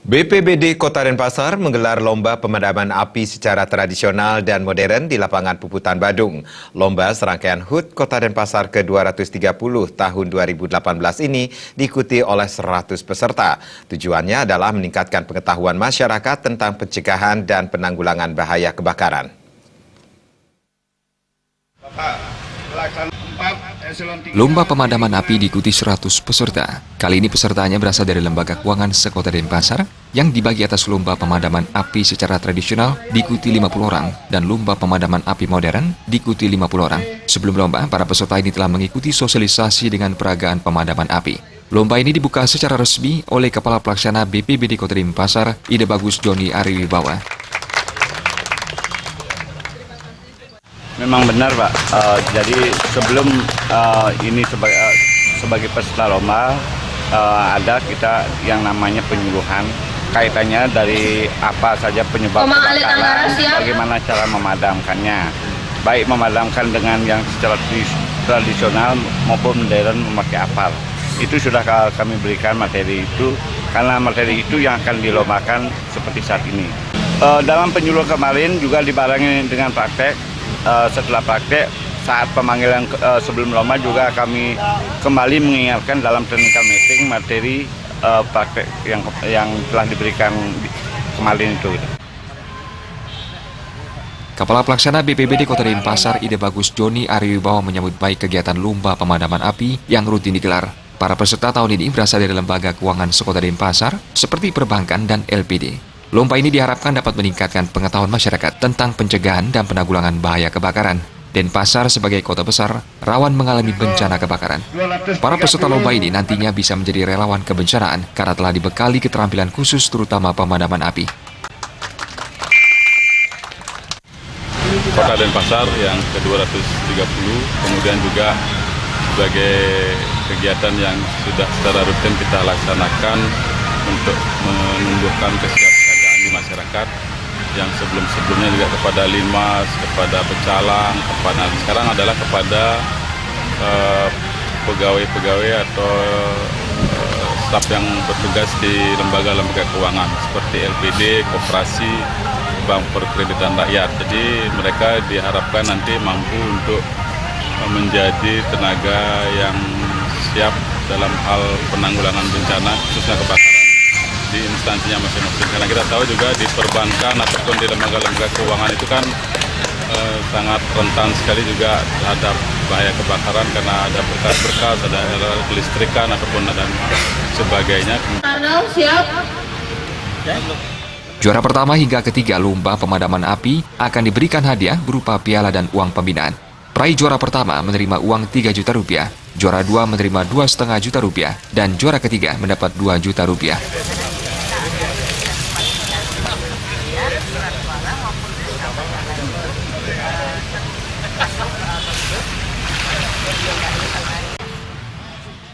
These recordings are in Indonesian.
BPBD Kota Denpasar menggelar lomba pemadaman api secara tradisional dan modern di lapangan Puputan Badung. Lomba serangkaian HUT Kota Denpasar ke-230 tahun 2018 ini diikuti oleh 100 peserta. Tujuannya adalah meningkatkan pengetahuan masyarakat tentang pencegahan dan penanggulangan bahaya kebakaran. Lomba pemadaman api diikuti 100 peserta. Kali ini pesertanya berasal dari Lembaga Keuangan Sekota Denpasar yang dibagi atas lomba pemadaman api secara tradisional diikuti 50 orang dan lomba pemadaman api modern diikuti 50 orang. Sebelum lomba, para peserta ini telah mengikuti sosialisasi dengan peragaan pemadaman api. Lomba ini dibuka secara resmi oleh Kepala Pelaksana BPBD Kota Denpasar, Ide Bagus Joni Ariwibawa. Memang benar, Pak. Jadi sebelum ini sebagai peserta lomba ada kita yang namanya penyuluhan kaitannya dari apa saja penyebab kebakaran, bagaimana cara memadamkannya, baik memadamkan dengan yang secara tradisional maupun modern memakai apar. Itu sudah kami berikan materi itu karena materi itu yang akan dilombakan seperti saat ini. Dalam penyuluhan kemarin juga dibarengi dengan praktek. Setelah praktek, saat pemanggilan sebelum lomba juga kami kembali mengingatkan dalam technical meeting materi praktek yang telah diberikan kemarin itu. Kepala Pelaksana BPBD Kota Denpasar, Ide Bagus Joni Ariwibawa menyambut baik kegiatan lomba pemadaman api yang rutin digelar. Para peserta tahun ini berasal dari Lembaga Keuangan Sekota Denpasar seperti perbankan dan LPD. Lomba ini diharapkan dapat meningkatkan pengetahuan masyarakat tentang pencegahan dan penanggulangan bahaya kebakaran. Denpasar sebagai kota besar rawan mengalami bencana kebakaran. Para peserta lomba ini nantinya bisa menjadi relawan kebencanaan karena telah dibekali keterampilan khusus terutama pemadaman api. Kota Denpasar yang ke-230, kemudian juga sebagai kegiatan yang sudah secara rutin kita laksanakan untuk menumbuhkan kesiapsiagaan di masyarakat yang sebelum-sebelumnya juga kepada Limas, kepada Pecalang, sekarang adalah kepada pegawai-pegawai atau staf yang bertugas di lembaga-lembaga keuangan seperti LPD, koperasi, bank perkreditan rakyat. Jadi mereka diharapkan nanti mampu untuk menjadi tenaga yang siap dalam hal penanggulangan bencana khususnya kebakaran di instansinya masing-masing. Karena kita tahu juga di perbankan ataupun di lembaga-lembaga keuangan itu kan sangat rentan sekali juga terhadap bahaya kebakaran karena ada berkas-berkas, ada kelistrikan ataupun ada sebagainya. Juara pertama hingga ketiga lomba pemadaman api akan diberikan hadiah berupa piala dan uang pembinaan. Peraih juara pertama menerima uang 3 juta rupiah, juara 2 menerima 2,5 juta rupiah, dan juara ketiga mendapat 2 juta rupiah.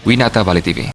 Winata Bali TV.